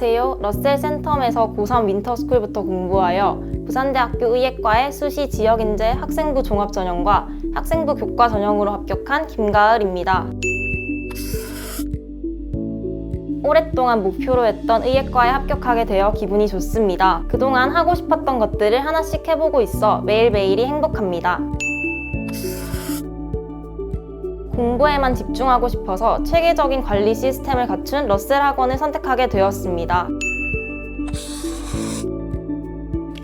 안녕하세요. 러셀 센텀에서 고3 윈터스쿨부터 공부하여 부산대학교 의예과의 수시 지역인재 학생부 종합전형과 학생부 교과 전형으로 합격한 김가을입니다. 오랫동안 목표로 했던 의예과에 합격하게 되어 기분이 좋습니다. 그동안 하고 싶었던 것들을 하나씩 해보고 있어 매일매일이 행복합니다. 공부에만 집중하고 싶어서 체계적인 관리 시스템을 갖춘 러셀 학원을 선택하게 되었습니다.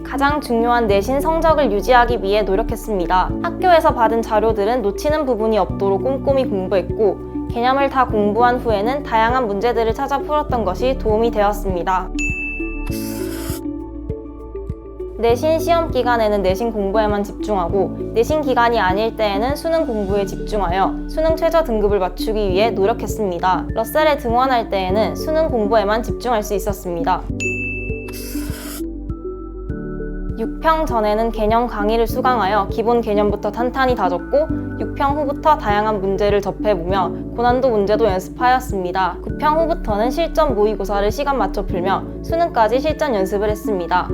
가장 중요한 내신 성적을 유지하기 위해 노력했습니다. 학교에서 받은 자료들은 놓치는 부분이 없도록 꼼꼼히 공부했고, 개념을 다 공부한 후에는 다양한 문제들을 찾아 풀었던 것이 도움이 되었습니다. 내신 시험 기간에는 내신 공부에만 집중하고, 내신 기간이 아닐 때에는 수능 공부에 집중하여 수능 최저 등급을 맞추기 위해 노력했습니다. 러셀에 등원할 때에는 수능 공부에만 집중할 수 있었습니다. 6평 전에는 개념 강의를 수강하여 기본 개념부터 탄탄히 다졌고, 6평 후부터 다양한 문제를 접해보며 고난도 문제도 연습하였습니다. 9평 후부터는 실전 모의고사를 시간 맞춰 풀며 수능까지 실전 연습을 했습니다.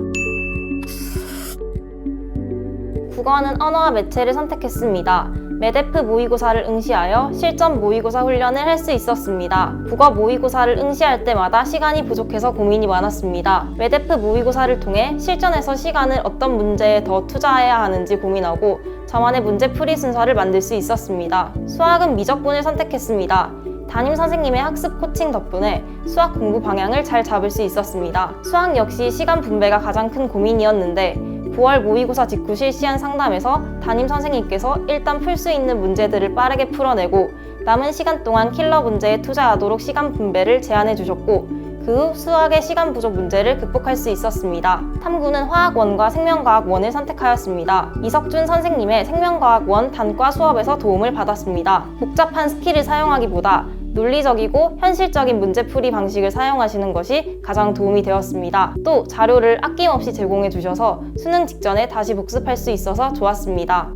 국어는 언어와 매체를 선택했습니다. 메데프 모의고사를 응시하여 실전 모의고사 훈련을 할 수 있었습니다. 국어 모의고사를 응시할 때마다 시간이 부족해서 고민이 많았습니다. 메데프 모의고사를 통해 실전에서 시간을 어떤 문제에 더 투자해야 하는지 고민하고 저만의 문제풀이 순서를 만들 수 있었습니다. 수학은 미적분을 선택했습니다. 담임 선생님의 학습 코칭 덕분에 수학 공부 방향을 잘 잡을 수 있었습니다. 수학 역시 시간 분배가 가장 큰 고민이었는데 9월 모의고사 직후 실시한 상담에서 담임 선생님께서 일단 풀 수 있는 문제들을 빠르게 풀어내고 남은 시간 동안 킬러 문제에 투자하도록 시간 분배를 제안해 주셨고, 그 후 수학의 시간 부족 문제를 극복할 수 있었습니다. 탐구는 화학원과 생명과학원을 선택하였습니다. 이석준 선생님의 생명과학원 단과 수업에서 도움을 받았습니다. 복잡한 스킬을 사용하기보다 논리적이고 현실적인 문제풀이 방식을 사용하시는 것이 가장 도움이 되었습니다. 또 자료를 아낌없이 제공해 주셔서 수능 직전에 다시 복습할 수 있어서 좋았습니다.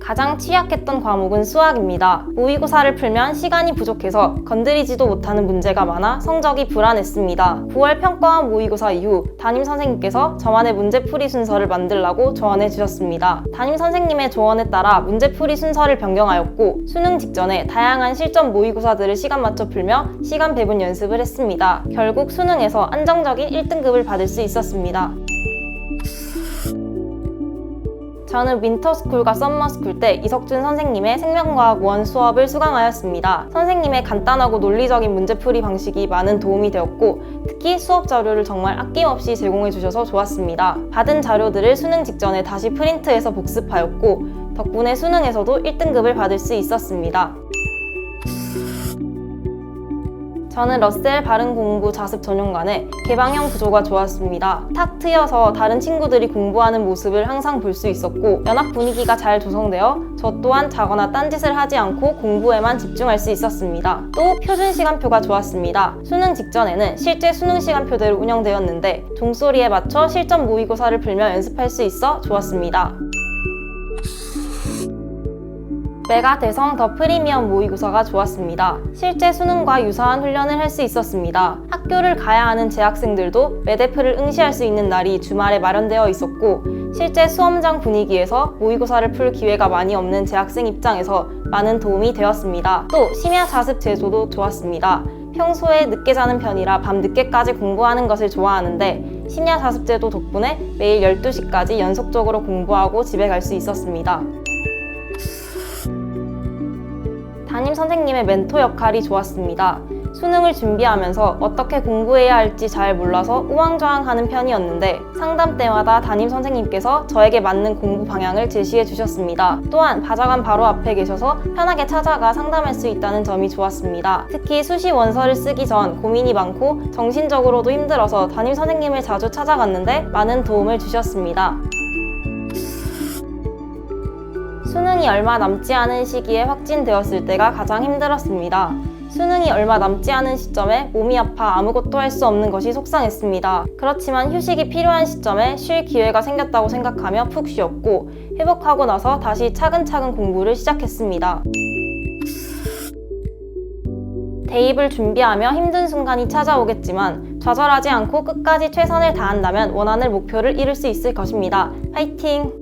가장 취약했던 과목은 수학입니다. 모의고사를 풀면 시간이 부족해서 건드리지도 못하는 문제가 많아 성적이 불안했습니다. 9월 평가원 모의고사 이후 담임 선생님께서 저만의 문제풀이 순서를 만들라고 조언해 주셨습니다. 담임 선생님의 조언에 따라 문제풀이 순서를 변경하였고, 수능 직전에 다양한 실전 모의고사들을 시간 맞춰 풀며 시간 배분 연습을 했습니다. 결국 수능에서 안정적인 1등급을 받을 수 있었습니다. 저는 윈터스쿨과 썸머스쿨 때 이석준 선생님의 생명과학원 수업을 수강하였습니다. 선생님의 간단하고 논리적인 문제풀이 방식이 많은 도움이 되었고, 특히 수업 자료를 정말 아낌없이 제공해 주셔서 좋았습니다. 받은 자료들을 수능 직전에 다시 프린트해서 복습하였고, 덕분에 수능에서도 1등급을 받을 수 있었습니다. 저는 러셀 바른공부 자습 전용관의 개방형 구조가 좋았습니다. 탁 트여서 다른 친구들이 공부하는 모습을 항상 볼 수 있었고, 연합 분위기가 잘 조성되어 저 또한 자거나 딴짓을 하지 않고 공부에만 집중할 수 있었습니다. 또 표준 시간표가 좋았습니다. 수능 직전에는 실제 수능 시간표대로 운영되었는데 종소리에 맞춰 실전 모의고사를 풀며 연습할 수 있어 좋았습니다. 메가 대성 더 프리미엄 모의고사가 좋았습니다. 실제 수능과 유사한 훈련을 할 수 있었습니다. 학교를 가야 하는 재학생들도 메데프를 응시할 수 있는 날이 주말에 마련되어 있었고, 실제 수험장 분위기에서 모의고사를 풀 기회가 많이 없는 재학생 입장에서 많은 도움이 되었습니다. 또 심야 자습 제도도 좋았습니다. 평소에 늦게 자는 편이라 밤 늦게까지 공부하는 것을 좋아하는데 심야 자습 제도 덕분에 매일 12시까지 연속적으로 공부하고 집에 갈 수 있었습니다. 담임 선생님의 멘토 역할이 좋았습니다. 수능을 준비하면서 어떻게 공부해야 할지 잘 몰라서 우왕좌왕하는 편이었는데 상담 때마다 담임 선생님께서 저에게 맞는 공부 방향을 제시해 주셨습니다. 또한 바자관 바로 앞에 계셔서 편하게 찾아가 상담할 수 있다는 점이 좋았습니다. 특히 수시 원서를 쓰기 전 고민이 많고 정신적으로도 힘들어서 담임 선생님을 자주 찾아갔는데 많은 도움을 주셨습니다. 수능이 얼마 남지 않은 시기에 확진되었을 때가 가장 힘들었습니다. 수능이 얼마 남지 않은 시점에 몸이 아파 아무것도 할 수 없는 것이 속상했습니다. 그렇지만 휴식이 필요한 시점에 쉴 기회가 생겼다고 생각하며 푹 쉬었고, 회복하고 나서 다시 차근차근 공부를 시작했습니다. 대입을 준비하며 힘든 순간이 찾아오겠지만 좌절하지 않고 끝까지 최선을 다한다면 원하는 목표를 이룰 수 있을 것입니다. 화이팅!